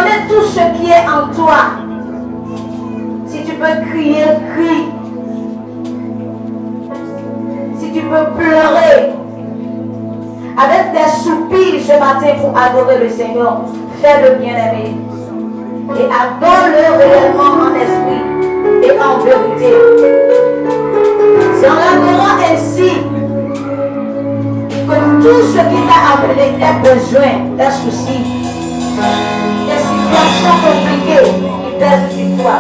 connais tout ce qui est en toi. Si tu peux crier, crie. Si tu peux pleurer avec des soupirs ce matin pour adorer le Seigneur, fais-le, bien-aimé. Et adore-le réellement en esprit et en vérité. C'est en l'adorant ainsi que tout ce qui t'a appelé, tes besoins, tes soucis, tes situations compliquées, ils pèsent sur toi.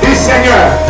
Dis Seigneur.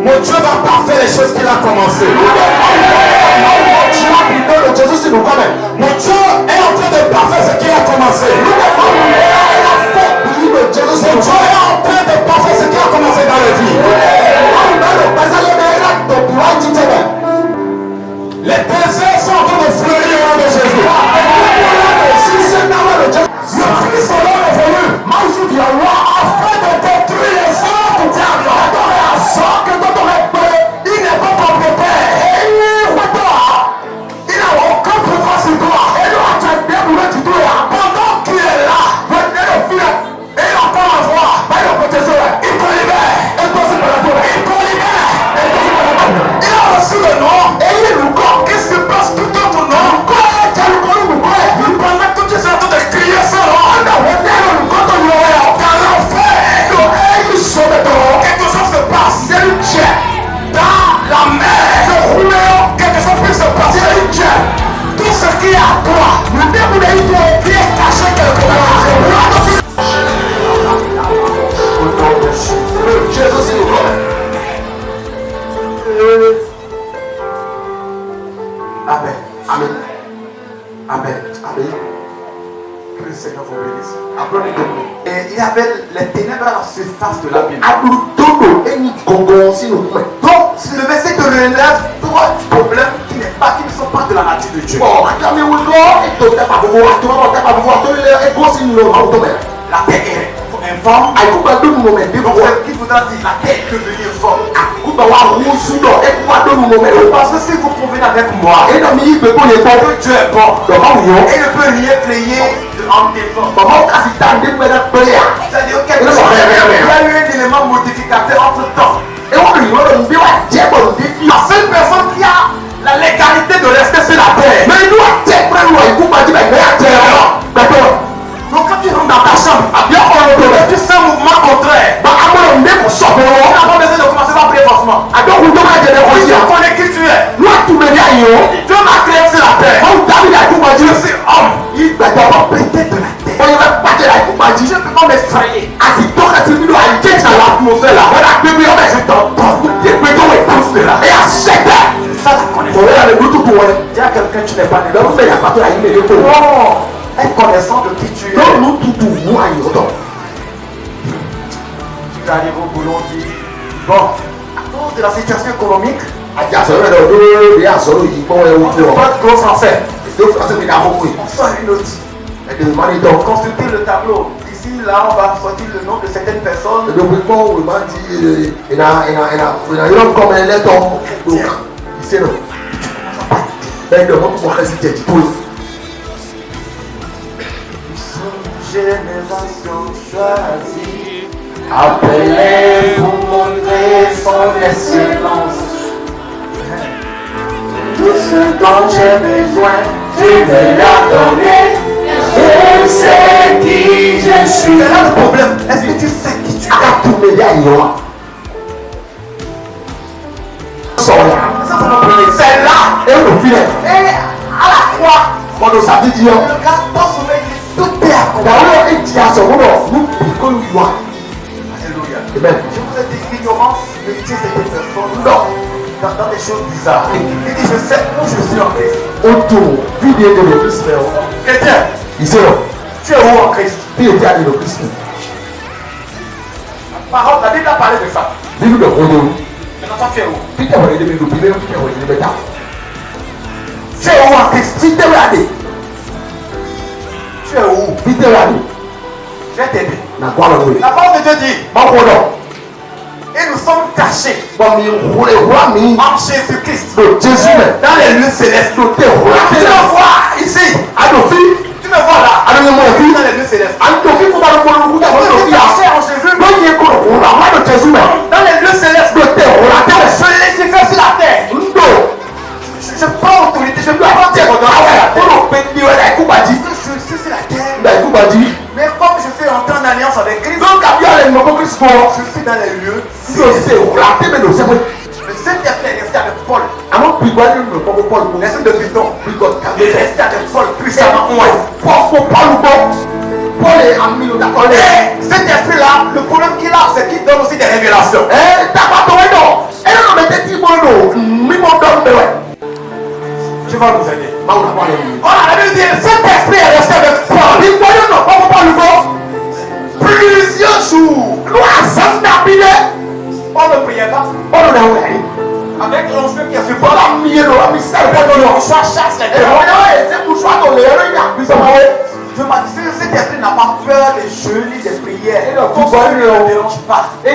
Mon Dieu va pas faire les choses qu'il a commencé. Mon Dieu est en train de parfaire ce qu'il a commencé. Mon Dieu est en train de parfaire ce qu'il a commencé dans la vie. Les déserts sont en train de fleurir au nom de Jésus. Le Christ est revenu afin de détruire les autres diables. Sans que ton il n'est pas propriétaire. Il n'a aucun pouvoir sur toi. Pendant qu'il est là, et il entend la voix, il te libère. Il te libère. Il a reçu le nom. Qu'est-ce qui passe tout ton nom? Pendant que tu es en train de crier ça, quelque chose se passe. Dans la mer, quelque chose peut se passer. Tout ce qui est à toi, qui est caché quelque part. Jésus, s'il vous plaît. Amen. Amen. Amen. Amen. Que le Seigneur vous bénisse. Et il y avait les ténèbres à la surface de la Bible. Donc, si le verset te relève trois problèmes qui ne sont pas de la nature de Dieu. La terre est informe. Donc, ce qui voudra dire la terre est devenue informe. Parce que si vous convenez avec moi, que Dieu est bon, il ne peut rien créer en défense. C'est-à-dire qu'il y a eu un élément modificateur entre temps. La seule personne qui a la légalité de rester sur la terre. Donc quand tu rentres dans ta chambre, tu sens un mouvement contraire. Tu n'as pas besoin de commencer par prier forcément. Tu connais qui tu es. Dieu m'a créé sur la terre. Je suis homme. Il m'a pété de la terre. Je ne peux pas m'effrayer. C'est l'atmosphère là. Je t'entends. C'est ça la connaissance. Dis à quelqu'un tu n'es pas né. Être connaissant de qui tu es. Tu arrives au boulot, on dit bon, à cause de la situation économique, on parle gros français. On sort une autre. Consulter le tableau. Ici, là, on va sortir le nom de certaines personnes. Génération choisie, appelée pour montrer son excellence. Tout ce dont j'ai besoin, tu me l'as donné. Je sais qui je suis. C'est là le problème. Est-ce que tu sais qui tu es? C'est là. Et à la croix, le gars passe au mec. Tout est accompli. Alléluia. Amen. Je vous ai dit l'ignorance ne tue cette personne. Non. Dans des choses bizarres. Il dit je sais où je suis en Christ. Chrétien. Tu es où en Christ? La parole, la Bible a parlé de ça. Maintenant toi tu es où? Tu es où en Christ? Tu es où? Je vais t'aider. La parole de Dieu dit, et nous sommes cachés en Jésus-Christ dans les lieux célestes. Tu me vois ici. Tu me vois là. Dans les lieux célestes. Tu es caché en Jésus. Dans les lieux célestes. Je légifère sur la terre. Je prends autorité. Je dois avoir des je suis sur la terre. Mais comme je suis entré en alliance avec Christ, je suis dans les lieux. Le Saint-Esprit est resté avec Paul. L'esprit de Python est resté avec Paul puissamment. Paul est ami, d'accord. Et cet esprit-là, le problème qu'il a, c'est qu'il donne aussi des révélations. Tu vas nous aider. On a vu dire, cet esprit est resté avec Paul. Plusieurs jours. On ne priait pas. Avec l'onction qui est sur Paul. On chasse les démons. Cet esprit n'a pas peur des jeûnes, des prières. Tout ça ne le dérange pas. Tu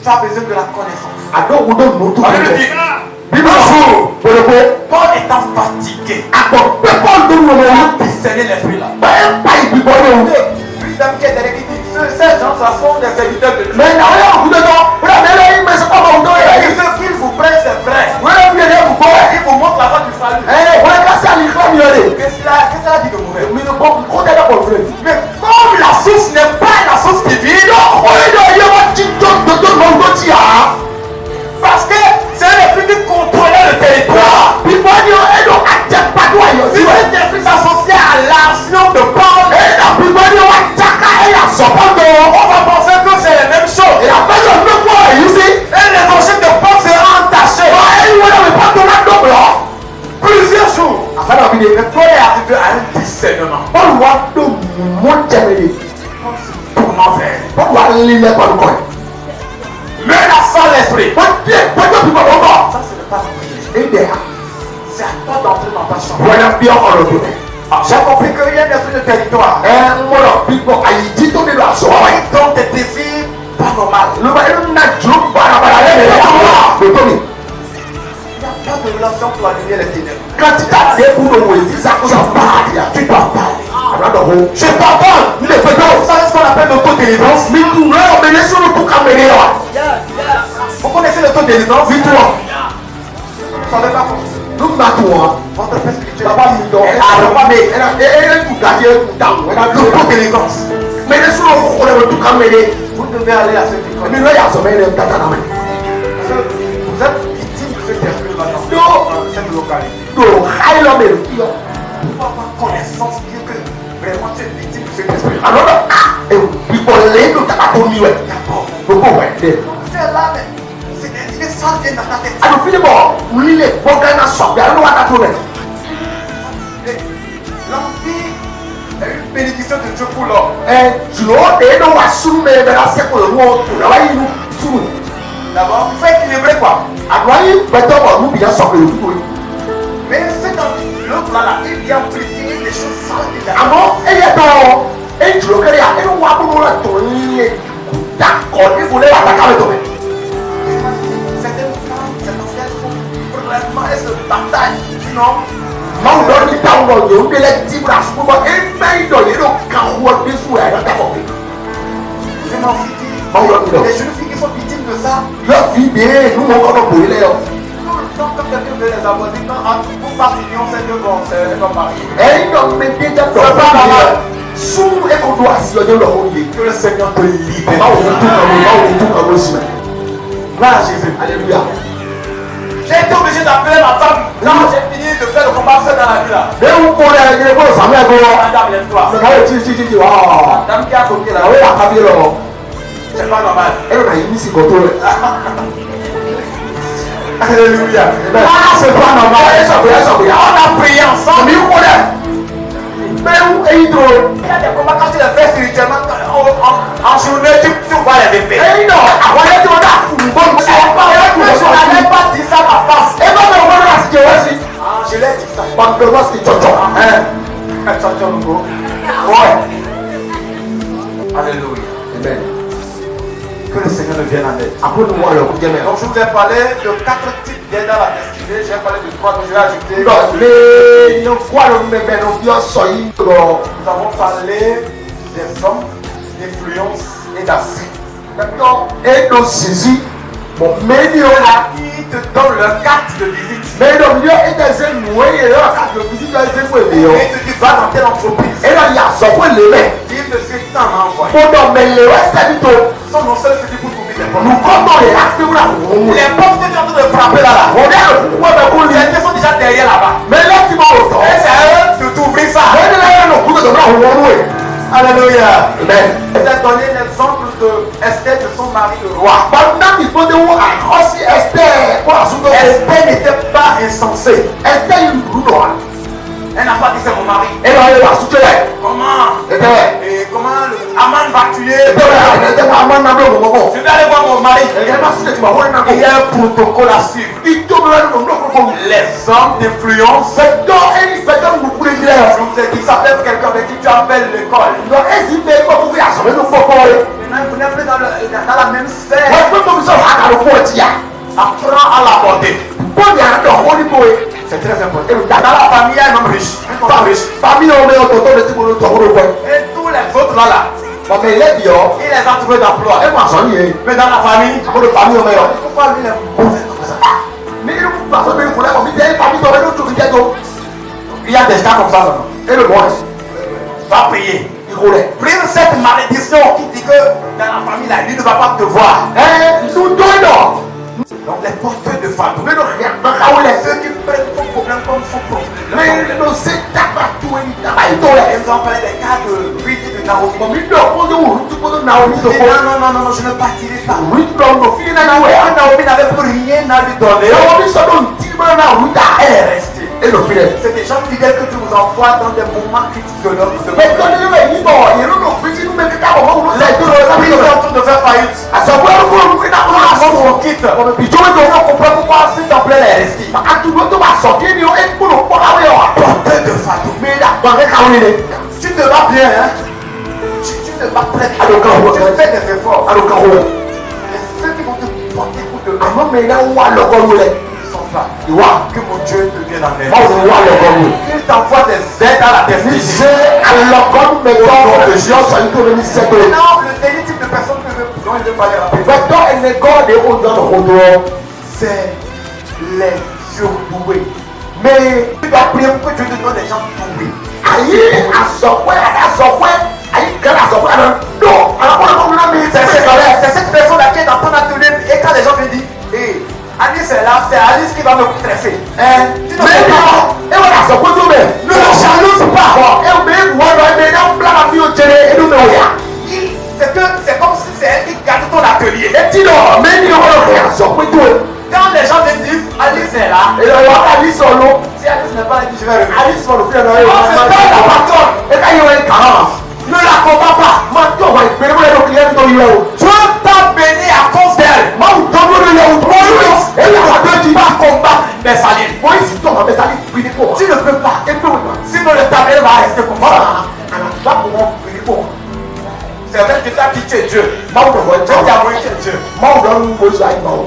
as besoin de la connaissance. Paul étant fatigué, il discernait l'esprit là. Lui, l'homme qui est derrière qui dit, ces gens sont des serviteurs de Dieu. Ce qu'ils vous prennent, c'est vrai. Ils vous montrent la voie du salut. Qu'est-ce qu'il a dit de mauvais? Mais comme la source n'est pas la source divine, parce que c'est un esprit qui contrôlait le territoire. Si cet esprit s'associait à l'action de Paul, on va penser que c'est la même chose. Et les rochers de Paul seront entachés. Plusieurs jours. Mais Paul est arrivé à un discernement. Comment faire? Menaçant l'esprit. Ça, ce n'est pas vrai. C'est à toi d'entrer dans ta chambre. J'ai compris qu'il y a un esprit de territoire. Donc tes désirs pas normal. Il n'y a pas de relation pour allumer les ténèbres. Tu dois parler. Je t'entends. Ça, c'est ce qu'on appelle l'autodélivrance. Vous connaissez l'autodélivrance? Vous ne savez pas comment? Votre père spirituel. L'autodélivrance. Vous devez aller à cette école. Vous êtes victime de cet esprit maintenant. Dans cette localité. Vous avoir connaissance que vraiment tu es victime de cet esprit. C'est là, mais c'est ça qui est dans ta tête. L'envie est une bénédiction de Dieu pour l'homme. D'abord, il faut équilibrer quoi. Mais c'est dans l'autre là, il vient amplifier les choses sans certaines femmes, certaines filles font vraiment elles se bataillent. Sinon, c'est ma fille qui, les jeunes filles qui sont victimes de ça. Quand quelqu'un veut les aborder, quand vous pas union, c'est que bon, c'est comme marié. Que le Seigneur te libère. Là, Jésus. Alléluia. J'ai été obligé d'appeler ma femme. Quand j'ai fini de faire le combat seul dans la vie là. Madame, lève-toi. Madame qui a côté là. C'est pas normal. Alléluia. Ah, c'est pas normal. On a prié ensemble. Il y a des combats quand tu les fais spirituellement en journée, tu vois les effets. Je n'avais pas dit ça à ma face. Je l'ai dit ça. Alléluia. Amen. Que le Seigneur nous vienne en aide. Donc je vous ai parlé de 4 types d'aide à la destinée. J'ai parlé de 3, donc je vais ajouter. Nous avons parlé des hommes d'influence et d'accès. Maintenant, qui te donne leur carte de visite. Et tu dis va dans telle entreprise. Dis de ce temps m'a envoyé. Son nom seul se dit pour trouver des pommes. Les pommes que tu es en train de frapper là-bas. Les gens sont déjà derrière là-bas. Et c'est à eux de Alléluia. Amen. Je vous ai donné l'exemple de Esther, de son mari le roi. Pendant qu'il faut de vous aussi Esther, quoi, sous le Esther n'était pas insensée. Esther, il nous doit. Elle n'a pas dit c'est mon mari. Elle va aller voir sous le lait. Comment Et comment Aman va tuer? elle était pas mal dans le moment. Je vais aller voir mon mari. Elle est pas sous le moment. Il y a un protocole à suivre. Il tombe là, nous Les hommes d'influence. c'est donc elle fait comme vous voulez dire. Je vous ai dit, ça peut être quelqu'un avec qui tu appelles l'école. Donc, est-ce qu'il fait pas pour vous assumer nous pour quoi? Maintenant, vous n'êtes plus dans la même sphère. Moi, je peux vous dire, à la fois, Apprends à l'aborder. bon, il y a un homme qui peut. C'est très important. Dans la famille, il y a un homme riche. Un homme riche. Famille, on met autour de ce qu'on doit faire. Et tous les autres là, Mais il est bien. il les a trouvés d'emploi. Elle m'a sonné. Mais dans la famille, Pour le famille, on met. pourquoi lui il est mauvais comme ça? Mais il ne pas que vous voulez, on dit, il y a une famille dans le tout, Il y a des gens comme ça. et le bois, Va prier. il roulait. Prie cette malédiction qui dit que dans la famille là, lui ne va pas te voir. Nous donnons. Donc les porteurs de fantômes. Mais nous, rien. Ceux qui prennent ton problème comme son problème. Mais nous, c'est pas tout. Ils ont parlé des cas de Ruth et de Naomi. Mais non, on dit, tu peux Naomi de Il dit, quoi? non, je ne partirai pas. Oui, non, non, fille, Naomi. Naomi n'avait plus rien à lui donner. Naomi, ça donne 10 000 Naomi. Elle est restée. Et le filet. C'est des gens fidèles que tu nous envoies dans des moments critiques de notre vie. Mais quand il est venu, il nous fait nous mettre à moment où nous Les deux amis sont en train de faire faillite. à savoir où nous mettons à On quitte. puis tu veux comprendre pourquoi s'il te plaît elle est restée. à tout le monde va sortir et pour nous pour la Porteur de fantômes. mais là dans les cas Tu te bats bien, hein? Tu te bats très bien. Alors, quand Tu fais des efforts. alors quand on Mais ceux qui vont te porter coup de main, maman mais là on va le rouler ils sont pas. tu vois Que mon Dieu te vienne en aide. moi on va le rouler Qu'il t'envoie des aides à la destinée. c'est alors comme mais dans le jeu ça il tourne c'est que Maintenant, le dernier type de personne que dont je vais parler rapidement, mais dans un école de haut dans le retour c'est les surdoués. mais Tu dois prier pour que Dieu te donne des gens doués. ayi asọpẹ ayi kẹlẹ asọpẹ non alors on a mis C'est cette personne-là qui est dans ton atelier et quand les gens viennent dire, hé, Alice est là, c'est Alice qui va me tresser. Tu ne sais pas. e wọ́n asọpẹ tó bẹ̀ Ne le jalouse pas. e bẹ wọ́n lọ ẹ bẹ náà bla ma fi o jẹrẹ edu bẹ wọ̀ ya. C'est comme si c'est elle qui garde ton atelier. Eti dọ̀ mẹ́ni ọ̀rọ̀ kẹ̀ asọpẹ tó yẹ. Quand les gens viennent dire, Alice est là, E lọ wọ Alice ọ̀nù si Alice n'est pas là, je vais revenir. Alice ọ̀nù fi ẹ̀ lọ yẹ. Oh, c'est pas la patronne. E ka yẹ wọ́n kàn án. Ne la combat pas. Ma tó wà ìpèrè wọ́n yẹ kó yẹ tó yẹ o. Dieu t'a béni à cause d'elle. Ma wù tó lórí yẹ o. Mo yẹ o. E yẹ wà tó di. Pas combattre mes alliés. Mo yẹ si tó ma bẹ sali pili kọ. Tu ne peux pas. E pé wọ́n ma. Sinon le tableau va rester comme ça. Àlàfà kò wọ́n pili kọ. C'est vrai que tu t'as dit tu es Dieu. Ma wù lọ wọ Dieu ẹjọ́. t'a montré que tu es Dieu. Ma wù lọ nu mo sọ àyè ma wọ.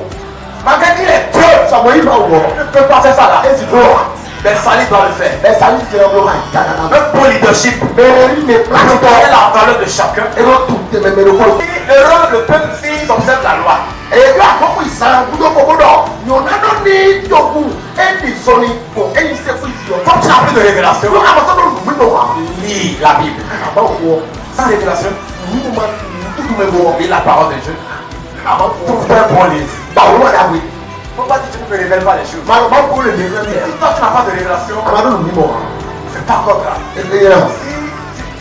Malgré qu'il est Dieu, Sọ̀mọ́ yìí ma wọ̀. tu ne peux pas faire ça là. E si tó wà. Mais Sali doit le faire. Bẹ sali jẹ ọmọ àyè dáadáa. Un bon leadership. Bẹ́ẹ̀ni mi Tu pàtó. connais la valeur de chacun. E ló tún tẹ̀mẹ̀ mẹ́rin kọ́. Heureux le peuple s'ils observent la loi. Èyí àkókò ìsàn gbúdọ̀ gbọ́dọ̀ yọ̀nàdọ̀ ní ìjọ̀kù ẹni sọ̀ni kò ẹni sẹ́kù ìjọ. Comme tu n'as plus de révélation, Ló àmọ́ sábà lù mí lọ wá. lis la Bible. Àbá wọ Sans révélation, nínú ma dúdú mi wọ. lis la parole de Dieu. Àbá Tout wọ. un bon livre. Báwo ló dà wí? Faut pas dire que tu ne me révèles pas les choses. Màá bá kó lè lè rẹ́ mi. Si toi tu n'as pas de révélation, Àbádọ́ lù mí mọ̀ wá. c'est pas encore grave. Ẹgbẹ́ yẹn náà. Si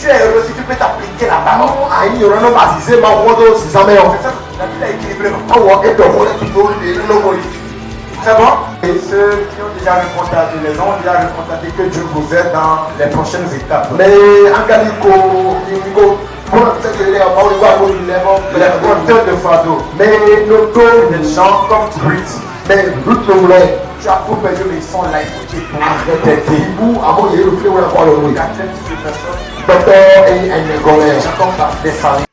tu es heureux, si tu peux t'appliquer la parole, Àwọn àyìn yọ̀rọ̀ náà bá sì ṣe máa wọ́n tó sì sámẹ́ ọ. c'est ça, la Bible est équilibrée. Non? Àwọn ẹ̀dọ̀ wọlé tó tó lè lọ́wọ́ yìí. C'est bon? Et ceux qui ont déjà recontacté, les gens ont déjà recontacté que Dieu vous aide dans les prochaines étapes. Mɛ an ka ni ko mɔna tɛ kele ka maaw wa ko lɛbɔ. Les porteurs de fardeau, Mɛ n'o to des gens comme Ruth, mɛ lu tó wulɛ. tu as tout perdu, mais ils sont là, ils vont t'aider. Arrête ibu amo yɛ lu filɛ wɛrɛ kɔ lɔ Il y wuli. a quel type de personnes? Dɔtɔ eyi ɛnɛ Des gɔmɛ. gens comme des familles.